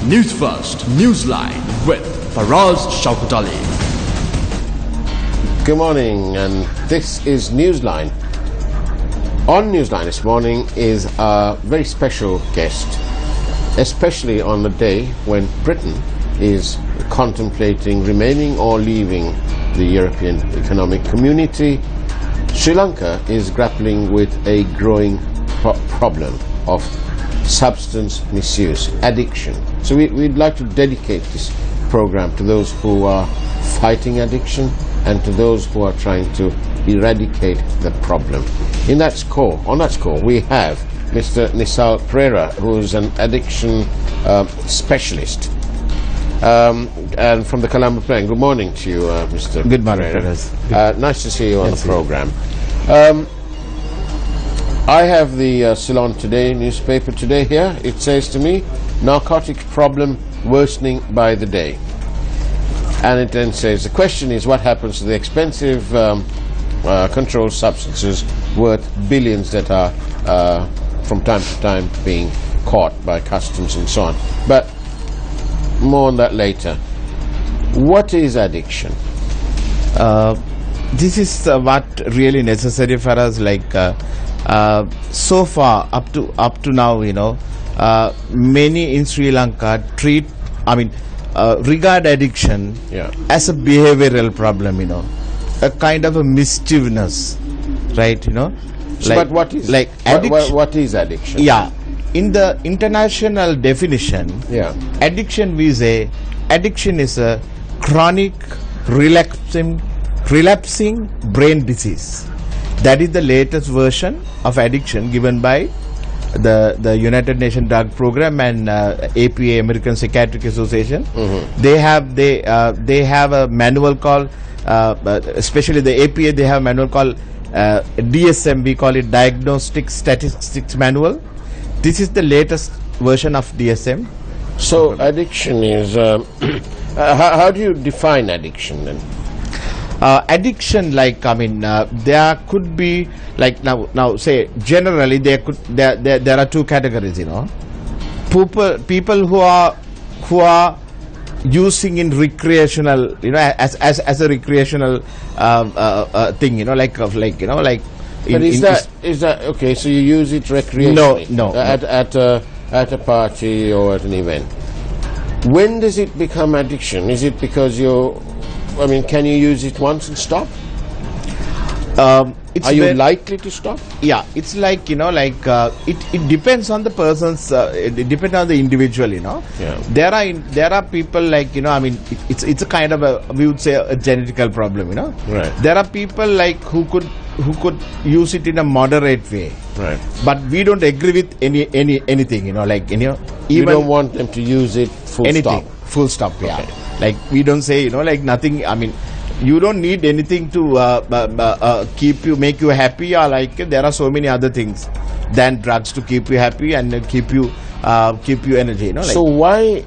Newsfirst Newsline with Faraz Shaukatali. Good morning, and this is Newsline. On Newsline this morning is a very special guest, especially on the day when Britain is contemplating remaining or leaving the European Economic Community. Sri Lanka is grappling with a growing problem of substance misuse, addiction. So we'd like to dedicate this program to those who are fighting addiction and to those who are trying to eradicate the problem. On that score, we have Mr. Nisal Pereira, who is an addiction specialist. And from the Colombo Plain. Good morning to you, Mr. Good morning, Pereira. Nice to see you on the program. I have the Ceylon Today newspaper today here. It says to me, narcotic problem worsening by the day. And it then says, the question is what happens to the expensive controlled substances worth billions that are from time to time being caught by customs and so on. But more on that later. What is addiction? This is what really necessary for us. So far, up to now, many in Sri Lanka regard addiction as a behavioral problem. A kind of a mischievousness, right? So but what is what is addiction? Yeah, in the international definition, addiction we say addiction is a chronic relapsing brain disease. That is the latest version of addiction given by the United Nations Drug Program and APA, American Psychiatric Association. Mm-hmm. They have a manual called, especially the APA, they have a manual called DSM. We call it Diagnostic Statistics Manual. This is the latest version of DSM. So addiction is how do you define addiction then? Addiction, there could be now say generally there are two categories. People who are using in recreational, as a recreational thing, But is that okay? So you use it recreationally? No. At a party or at an event. When does it become addiction? Is it because can you use it once and stop? Are you likely to stop? Yeah, it's it depends on the person's. It depends on the individual. Yeah. There are people it's a kind of we would say a genetical problem. Right. There are people who could use it in a moderate way. Right. But we don't agree with anything. You don't want them to use it full stop. Full stop. Yeah. Okay. We don't say nothing. You don't need anything to make you happy, or there are so many other things than drugs to keep you happy and keep you energy. So why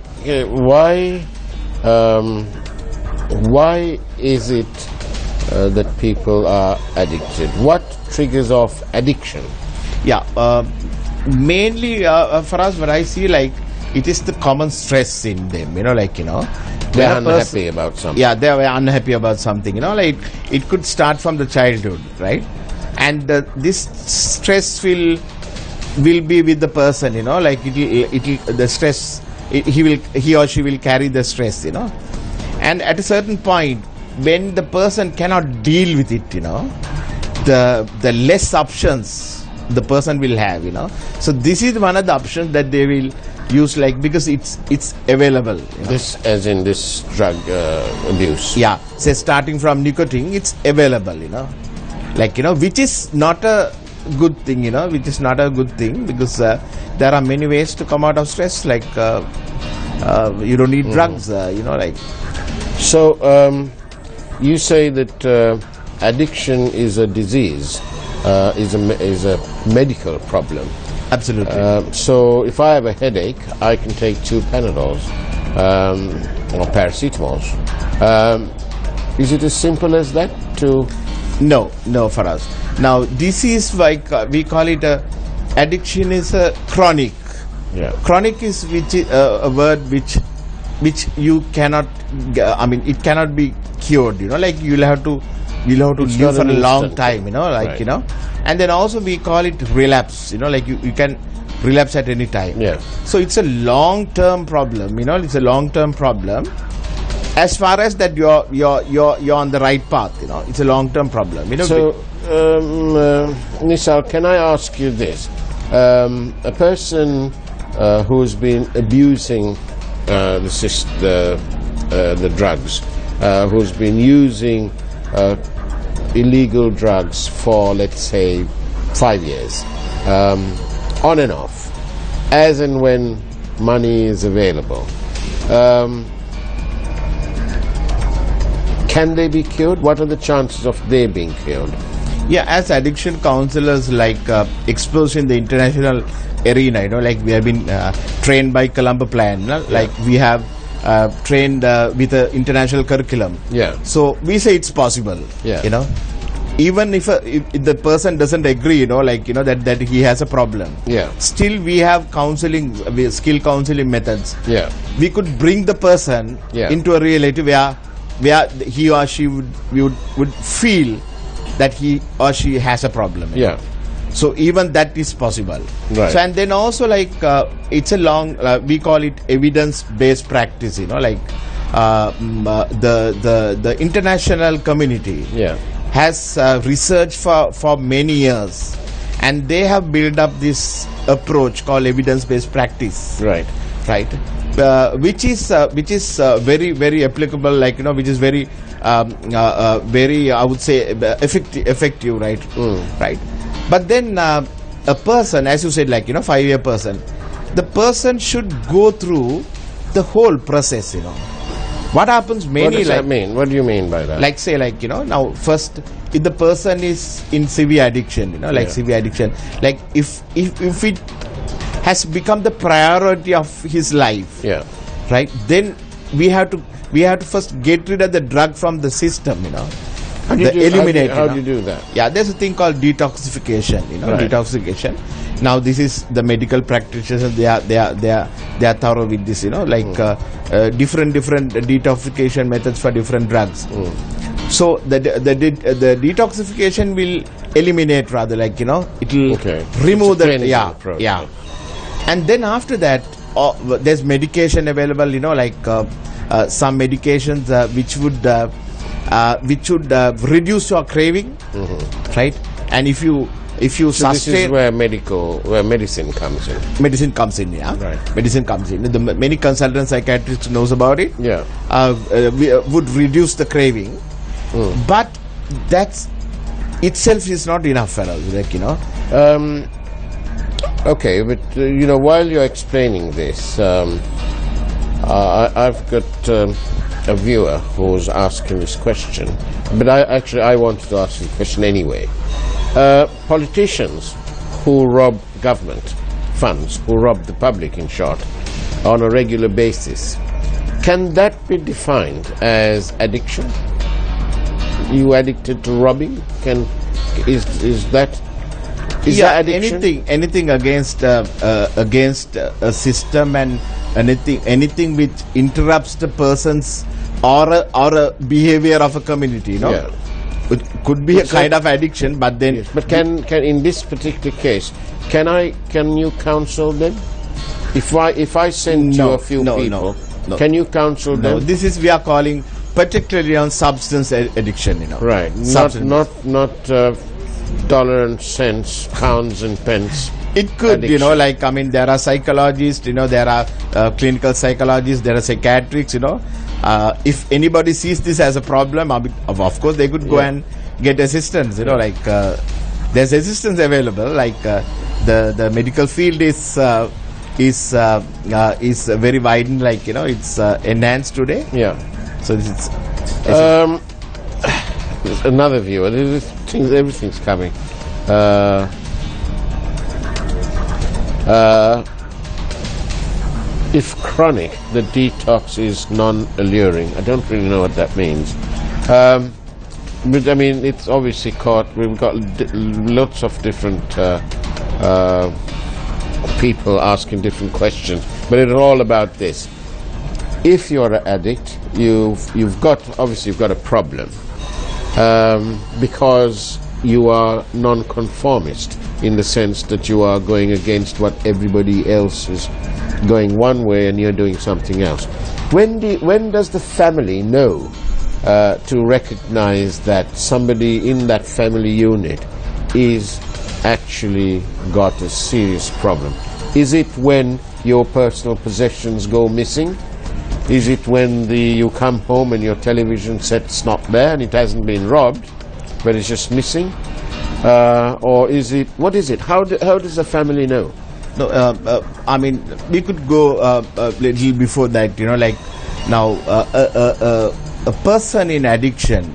is it that people are addicted? What triggers off addiction? Yeah, mainly for us, what I see it is the common stress in them. They're unhappy about something. Yeah, they are unhappy about something. It could start from the childhood, right? And this stress will be with the person. The stress. He or she will carry the stress. And at a certain point, when the person cannot deal with it, the less options the person will have. So this is one of the options that they will use, because it's available. This as in this drug abuse. Yeah, say starting from nicotine, it's available. Which is not a good thing. Which is not a good thing because there are many ways to come out of stress. You don't need drugs. So you say that addiction is a disease, is a medical problem. Absolutely. So if I have a headache, I can take 2 Panadols or paracetamols. Is it as simple as that? No, for us. Now, this is we call it addiction is a chronic. Yeah. Chronic is a word which you cannot. I mean, it cannot be cured. Like you'll have to live for a long time. Right. And then also we call it relapse. Like you can relapse at any time. Yeah. So it's a long-term problem. It's a long-term problem. As far as that you're on the right path. It's a long-term problem. So, Nisal, can I ask you this? A person who's been abusing the drugs, who's been using illegal drugs for, let's say, 5 years, on and off, as and when money is available, can they be cured? What are the chances of they being cured? Yeah, as addiction counselors, exposed in the international arena, like we have been trained by Colombo Plan, like we have trained with the international curriculum. Yeah. So we say it's possible. Yeah. Even if the person doesn't agree, that he has a problem. Yeah. Still, we have counseling, skill counseling methods. Yeah. We could bring the person into a reality where he or she would feel that he or she has a problem. Yeah. So even that is possible. Right. So and then also it's a long we call it evidence-based practice. The international community has researched for many years, and they have built up this approach called evidence-based practice. Right. Right. Which is very very applicable. Which is very very I would say effective. Right. Right. But then a person, as you said, 5-year person, the person should go through the whole process. What happens mainly? What does that mean? What do you mean by that? Now first, if the person is in severe addiction, severe addiction, if it has become the priority of his life, right? Then we have to first get rid of the drug from the system, eliminate. How do you do that? Yeah, there's a thing called detoxification. Right. Detoxification. Now this is the medical practitioners. They are thorough with this. Different detoxification methods for different drugs. So the detoxification will eliminate rather it will remove the approach. And then after that, there's medication available. Some medications which would reduce your craving, right? And if you So sustain, this is where medicine comes in. Medicine comes in, Right. Medicine comes in. Many consultants, psychiatrists knows about it. Yeah. Would reduce the craving, but that's itself is not enough for us. Okay, but while you're explaining this, I've got a viewer who's asking this question, but I wanted to ask the question anyway. Politicians who rob government funds, who rob the public, in short, on a regular basis, can that be defined as addiction? You addicted to robbing? Is that addiction? Anything against a system and anything which interrupts the person's or a behavior of a community, it could be a kind of addiction, but then. Yes, but can in this particular case, can you counsel them? If I send you a few people, can you counsel them? No, this is we are calling particularly on substance addiction. Right. Not dollar and cents, pounds and pence. It could, addiction. There are psychologists, there are clinical psychologists, there are psychiatrists, if anybody sees this as a problem, of course they could go and get assistance, there's assistance available, the medical field is very widened, it's enhanced today. Yeah. So this is... There's another viewer. Everything's coming. If chronic, the detox is non-alluring. I don't really know what that means. But it's obviously we've got lots of different people asking different questions, but it's all about this. If you're an addict, you've got a problem, because you are non-conformist in the sense that you are going against what everybody else is going one way and you're doing something else. When does the family know to recognize that somebody in that family unit is actually got a serious problem? Is it when your personal possessions go missing? Is it when you come home and your television set's not there and it hasn't been robbed, but it's just missing? Or is it, what is it? How does the family know? No, I mean, we could go a little before that, like now a person in addiction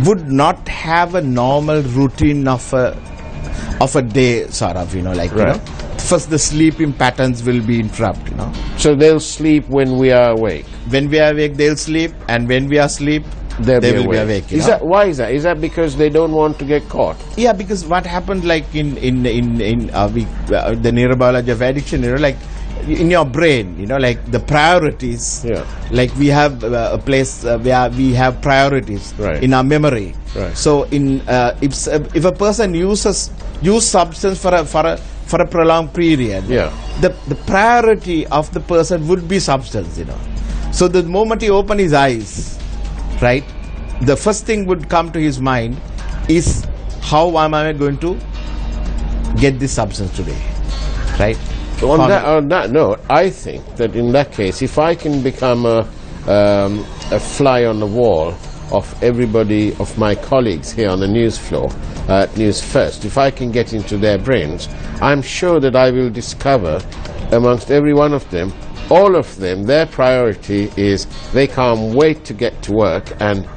would not have a normal routine of a day, sort of, Right. First the sleeping patterns will be interrupted, So they'll sleep when we are awake. When we are awake, they'll sleep, and when we are asleep, they will be awake. Why is that? Is that because they don't want to get caught? Yeah, because what happened, like in the neurobiology of addiction, like in your brain, like the priorities. Yeah. Like we have a place where we have priorities Right. in our memory. Right. So if a person use substance for a prolonged period, Yeah. the priority of the person would be substance. So the moment he open his eyes, right, the first thing would come to his mind is, how am I going to get this substance today, right? On that note, I think that in that case, if I can become a fly on the wall of everybody, of my colleagues here on the news floor at News First, if I can get into their brains, I'm sure that I will discover amongst every one of them, all of them, their priority is they can't wait to get to work and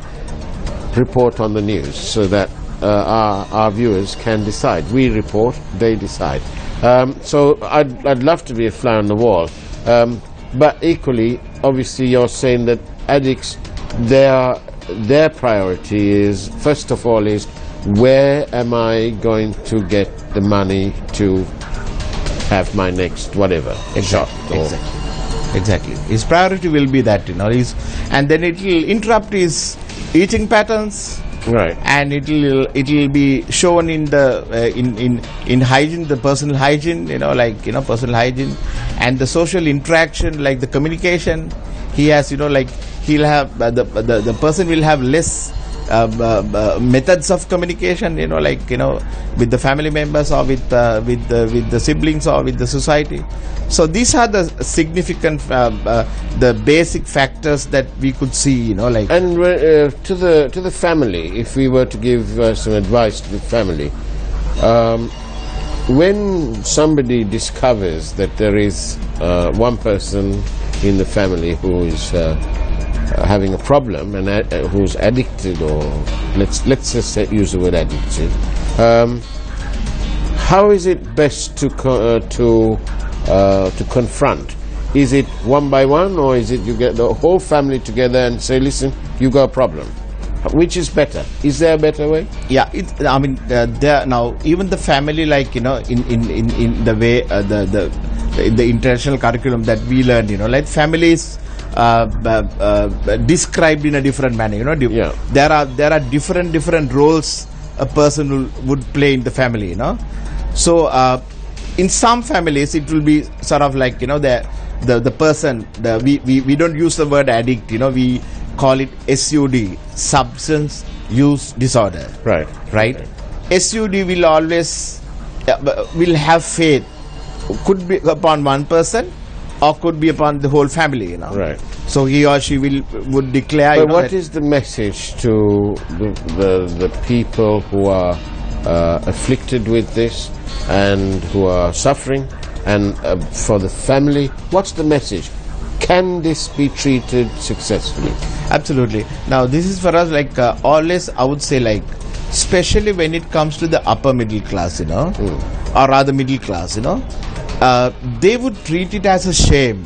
report on the news so that our viewers can decide. We report, they decide. So I'd love to be a fly on the wall. But equally, obviously, you're saying that addicts, their priority is, first of all, is where am I going to get the money to have my next whatever shot? Exactly. His priority will be that, and then it will interrupt his eating patterns. Right. And it will be shown in the in hygiene, the personal hygiene, personal hygiene, and the social interaction, like the communication. He has, he'll have the person will have less methods of communication, with the family members or with the siblings or with the society. So these are the significant, the basic factors that we could see, And to the family, if we were to give some advice to the family, when somebody discovers that there is one person in the family who is having a problem and who's addicted, or let's just use the word addicted, how is it best to confront? Is it one by one, or is it you get the whole family together and say, listen, you got a problem? Which is better? Is there a better way? Yeah, there now, even the family, in the way the international curriculum that we learned, families described in a different manner. Yeah. There are different roles a person would play in the family. So in some families it will be sort of like the person, we don't use the word addict. We call it SUD, substance use disorder. Right. SUD will always will have faith, could be upon one person or could be upon the whole family. Right. So he or she would declare. But what is the message to the people who are afflicted with this and who are suffering, and for the family? What's the message? Can this be treated successfully? Absolutely. Now this is for us always, I would say, especially when it comes to the upper middle class, or rather middle class, they would treat it as a shame,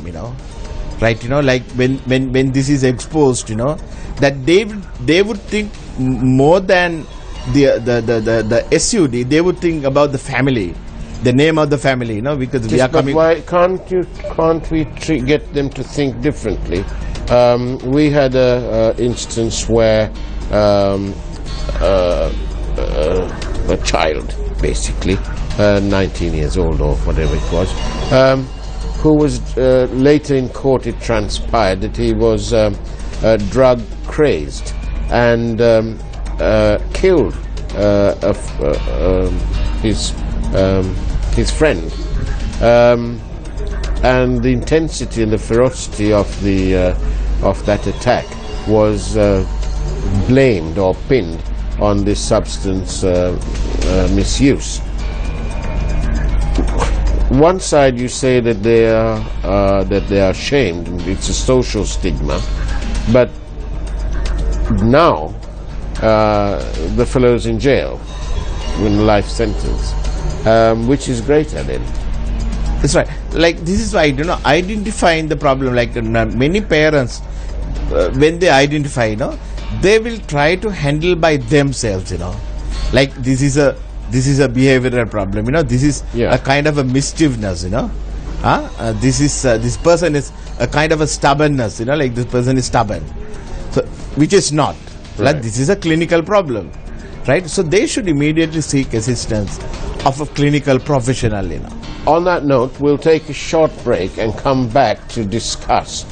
right? When this is exposed, that they would think more than the SUD, they would think about the family, the name of the family, you know, because we Yes, are but coming. why can't we get them to think differently? We had a instance where a child, basically 19 years old or whatever it was, who was later in court, it transpired that he was drug crazed and killed his friend, and the intensity and the ferocity of that attack was blamed or pinned on this substance misuse. One side you say that they are ashamed, and it's a social stigma, but now the fellow's in jail with a life sentence, which is greater then. That's right. Like, this is why, you know, identifying the problem, like many parents, when they identify, you know, they will try to handle by themselves, you know, like this is a behavioral problem, you know, this is a kind of a mischievousness, you know, this person is a kind of a stubbornness, you know, like this person is stubborn, so which is not. Right. Like, this is a clinical problem, right? So they should immediately seek assistance of a clinical professional, you know. On that note, we'll take a short break and come back to discuss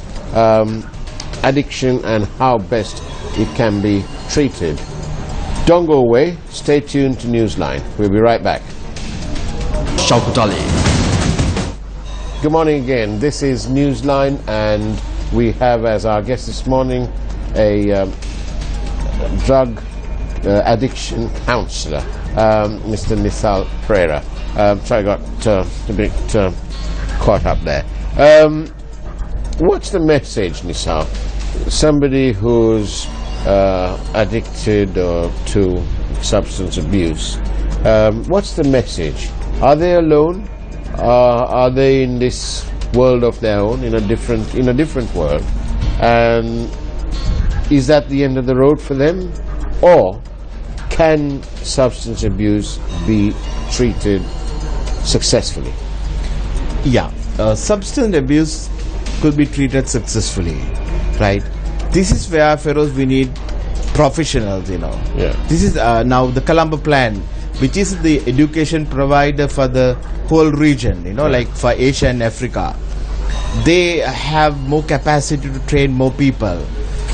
addiction and how best it can be treated. Don't go away. Stay tuned to Newsline. We'll be right back. Shaukat Ali. Good morning again. This is Newsline, and we have as our guest this morning a drug addiction counsellor, Mr. Nithal Pereira. So I got a bit caught up there. What's the message, Nithal? Somebody who's addicted to substance abuse, what's the message? Are they alone? Are they in this world of their own, in a different world? And is that the end of the road for them? Or can substance abuse be treated successfully? Yeah, substance abuse could be treated successfully, right? This is where, Feroz, we need professionals, you know. Yeah. This is now the Colombo Plan, which is the education provider for the whole region, you know, like for Asia and Africa. They have more capacity to train more people.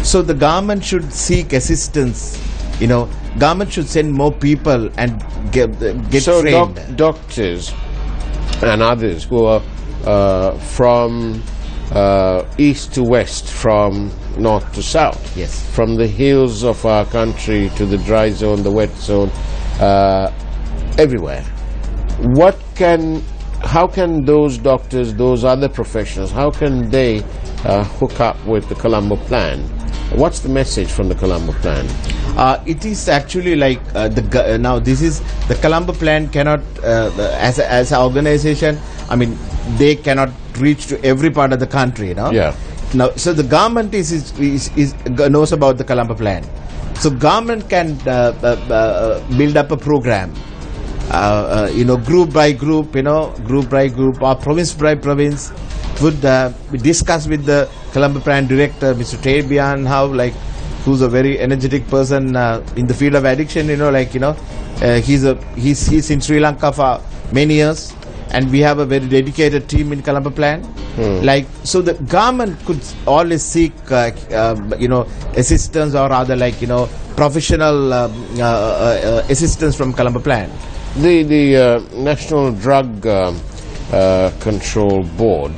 So the government should seek assistance, you know. Government should send more people and get trained. So doctors and others who are from east to west, from north to south, Yes. from the hills of our country to the dry zone, the wet zone, everywhere. How can those doctors, those other professionals, how can they hook up with the Colombo Plan? What's the message from the Colombo Plan? It is actually like now this is the Colombo Plan cannot as an organization, I mean, they cannot reach to every part of the country, you know. Yeah. Now, so the government is knows about the Colombo Plan. So government can build up a program, you know, group by group, or province by province. Would discuss with the Colombo Plan director, Mr. Tebian, who's a very energetic person in the field of addiction. You know, he's in Sri Lanka for many years, and we have a very dedicated team in Colombo Plan. So the government could always seek, assistance, or rather, professional assistance from Colombo Plan. The National Drug Control Board,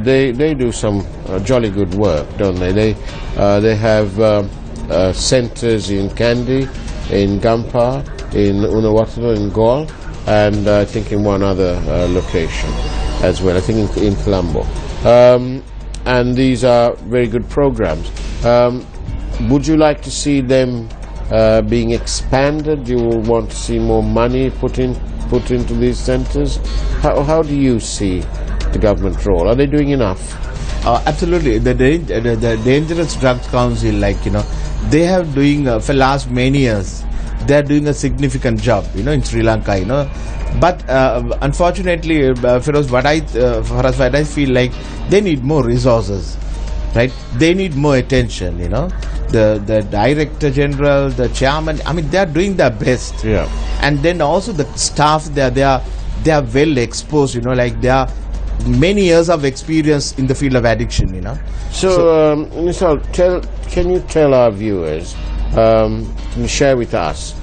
they do some jolly good work, don't they? They have centres in Kandy, in Gampar, in Unawatara, in Gaul, and I think in one other location as well, I think in Colombo. And these are very good programs. Would you like to see them being expanded? You will want to see more money put into these centres? How do you see the government role? Are they doing enough? Absolutely. The Dangerous Drugs Council, they have doing for last many years. they are doing a significant job, in Sri Lanka, But unfortunately, Feroz, what I feel like, they need more resources, right? They need more attention, The Director General, the Chairman, they are doing their best. Yeah. And then also the staff, they are well exposed, they are many years of experience in the field of addiction, So, Nisal, can you tell our viewers, can you share with us,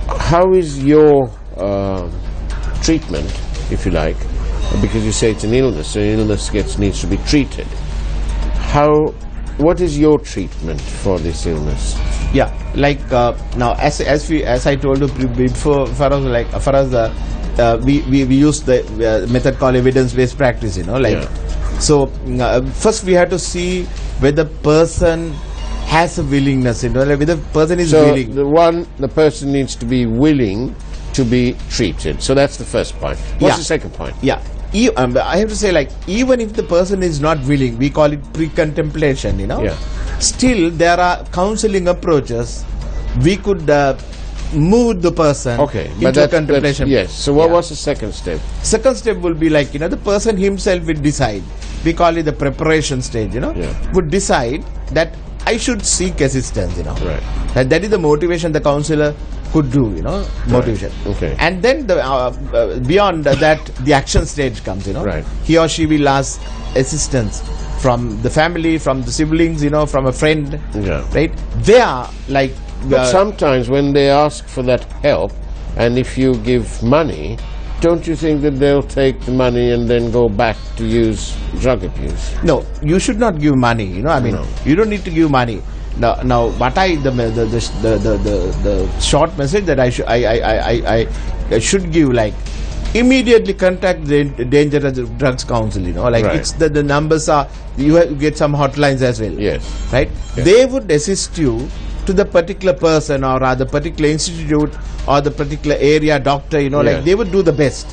how is your treatment, if you like, because you say it's an illness, so an illness needs to be treated. What is your treatment for this illness? Yeah, like now, as I told you before, we use the method called evidence-based practice, So first we have to see whether the person has a willingness, whether the person is willing. The person needs to be willing to be treated. So that's the first point. What's the second point? Yeah. I have to say, even if the person is not willing, we call it pre-contemplation, Yeah. Still, there are counseling approaches. We could move the person into contemplation. Yes. So what's the second step? Second step will be the person himself will decide. We call it the preparation stage, would decide that I should seek assistance, Right. That is the motivation the counselor could do, motivation. Right. Okay. And then beyond that, the action stage comes, Right. He or she will ask assistance from the family, from the siblings, from a friend. Yeah. Right? They are like... But sometimes when they ask for that help, and if you give money, don't you think that they'll take the money and then go back to use drug abuse? No, you should not give money, No. You don't need to give money. Now, what the short message that I should give, immediately contact the dangerous drugs council, Right. It's the numbers are, you get some hotlines as well. Yes. Right? Yes. They would assist you to the particular person or the particular institute or the particular area doctor, Yes. they would do the best.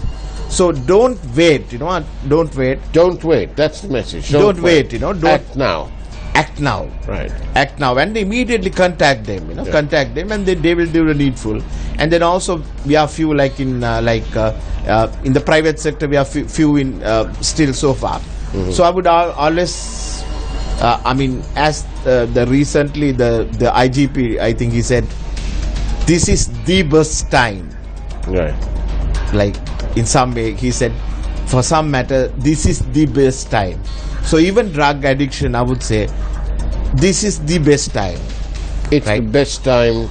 So don't wait, don't wait. Don't wait. That's the message. Don't wait, don't act now. Act now. Right. Act now, and immediately contact them. Yeah. Contact them, and they will do the needful. And then also we have few in the private sector, we have few in still so far. Mm-hmm. So I would always, as recently the IGP, I think he said, this is the best time. Right. In some way, he said, for some matter, this is the best time. So even drug addiction, I would say, this is the best time. It's the best time.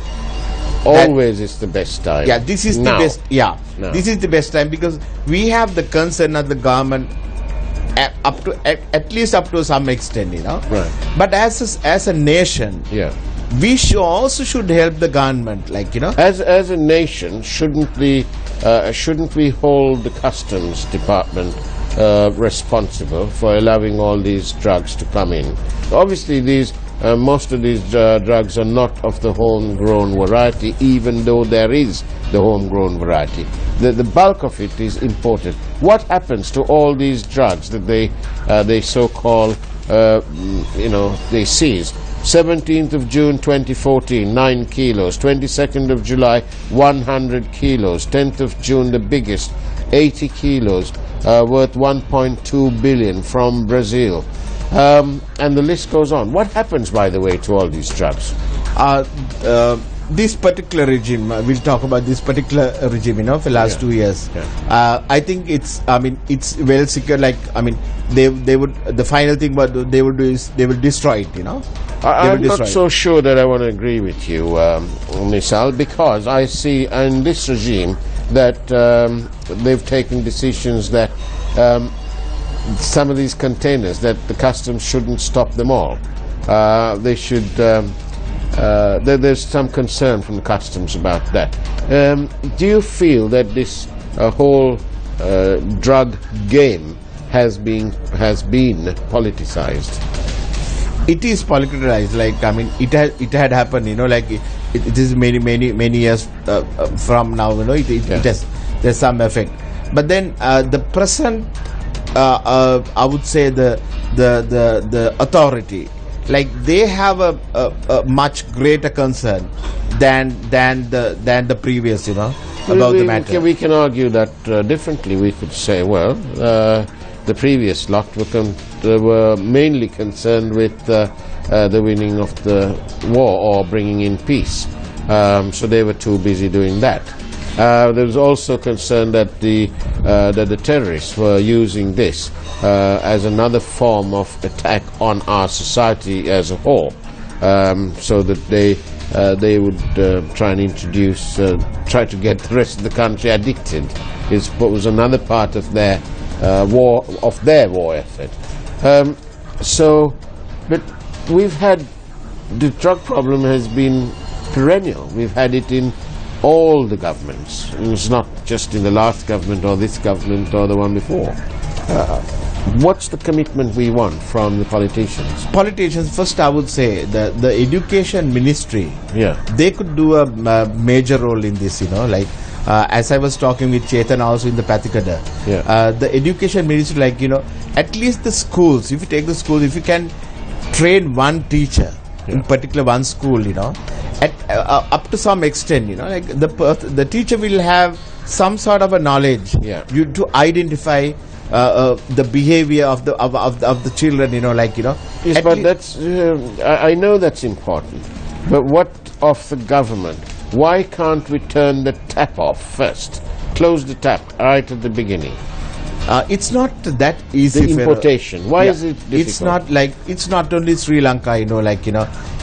Always is the best time. Yeah, this is now. the best. Yeah, Now. This is the best time because we have the concern of the government at least up to some extent, Right. But as a nation, Yeah. we also should help the government, As a nation, shouldn't we hold the customs department responsible for allowing all these drugs to come in? Obviously, most of these drugs are not of the homegrown variety, even though there is the homegrown variety. The bulk of it is imported. What happens to all these drugs that they so-called, they seize? 17th of June 2014, 9 kilos. 22nd of July, 100 kilos. 10th of June, the biggest, 80 kilos, worth 1.2 billion from Brazil. And the list goes on. What happens, by the way, to all these drugs? This particular regime, we'll talk about this particular regime, for last 2 years. Yeah. I think it's well secure. They would. The final thing what they would do is they will destroy it. I'm not so sure that I want to agree with you, Nisal, because I see in this regime that they've taken decisions that some of these containers, that the customs shouldn't stop them all. They should. There's some concern from the customs about that. Do you feel that this whole drug game has been politicized? It is politicized. It had happened. It is many years from now. There's some effect. But then the present, I would say the authority, they have a much greater concern than the previous, about the matter. We can argue that differently. We could say, well, the previous lot were mainly concerned with the winning of the war or bringing in peace. So they were too busy doing that. There was also concern that the terrorists were using this as another form of attack on our society as a whole, so that they would try and try to get the rest of the country addicted. Is what was another part of their war effort. But we've had the drug problem has been perennial. We've had it in all the governments. It's not just in the last government or this government or the one before. What's the commitment we want from the politicians? Politicians, first I would say the education ministry, they could do a major role in this, as I was talking with Chetan also in the Pathikada. The education ministry, at least the schools, if you take the schools, if you can train one teacher, in particular one school, up to some extent, the teacher will have some sort of a knowledge to identify the behavior of the children, Yes, but that's I know that's important. But what of the government? Why can't we turn the tap off first? Close the tap right at the beginning. It's not that easy. The importation. Why is it difficult? It's not only Sri Lanka,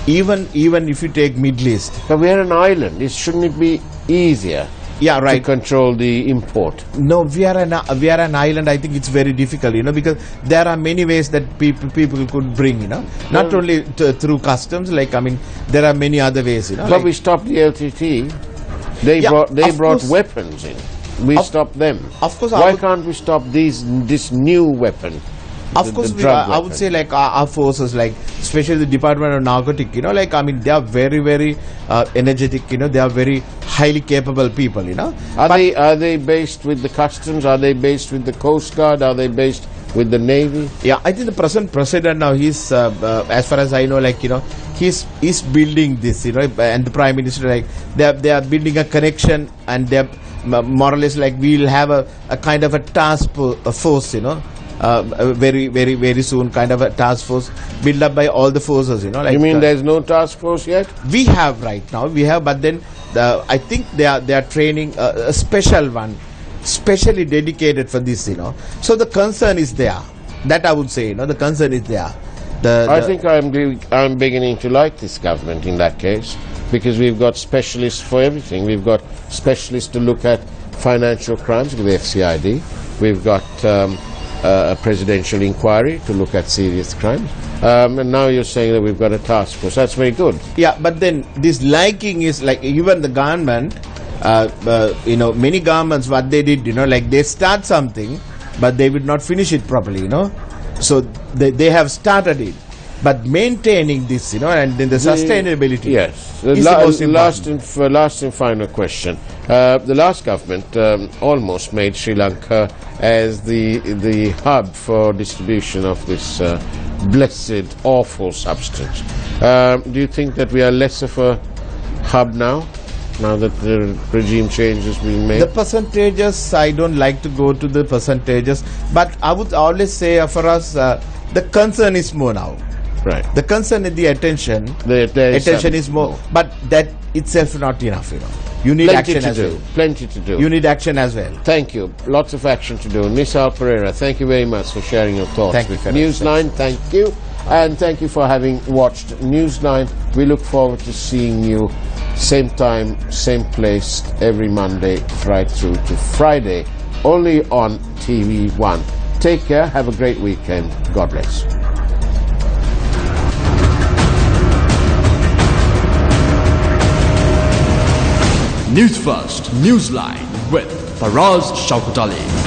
even if you take Middle East. But we're an island. Shouldn't it be easier? To control the import. No, we are an island. I think it's very difficult, because there are many ways that people could bring, not only through customs. There are many other ways, But we stopped the LTT. They brought weapons in. We stopped them. Of course. Why can't we stop this new weapon? Of course, I would say our forces, especially the Department of Narcotics, they are very, very energetic. They are very highly capable people. Are they based with the customs? Are they based with the Coast Guard? Are they based with the Navy? Yeah, I think the present president now, he's as far as I know, he's building this. And the Prime Minister, they are building a connection, and they're more or less we'll have a kind of a task force. Very, very, very soon, kind of a task force built up by all the forces, You mean there's no task force yet? We have right now, but then I think they are training a special one, specially dedicated for this, So the concern is there. That I would say, the concern is there. I think I'm beginning to like this government in that case, because we've got specialists for everything. We've got specialists to look at financial crimes with the FCID. We've got a presidential inquiry to look at serious crimes. And now you're saying that we've got a task force. That's very good. Yeah, but then this liking is even the government, many governments, what they did, they start something, but they would not finish it properly, So they have started it. But maintaining this, and then the sustainability. Yes. Is the most important. Last and final question. The last government almost made Sri Lanka as the hub for distribution of this blessed, awful substance. Do you think that we are less of a hub now that the regime change has been made? The percentages, I don't like to go to the percentages, but I would always say for us, the concern is more now. Right. The concern is the attention. Attention is more, but that itself not enough. You need action as well. Plenty to do. You need action as well. Thank you. Lots of action to do. Nisal Pereira, thank you very much for sharing your thoughts thank with you, Newsline. Thank you. And thank you for having watched Newsline. We look forward to seeing you same time, same place, every Monday right through to Friday, only on TV1. Take care. Have a great weekend. God bless. Newsfirst Newsline with Faraz Shaukut Ali.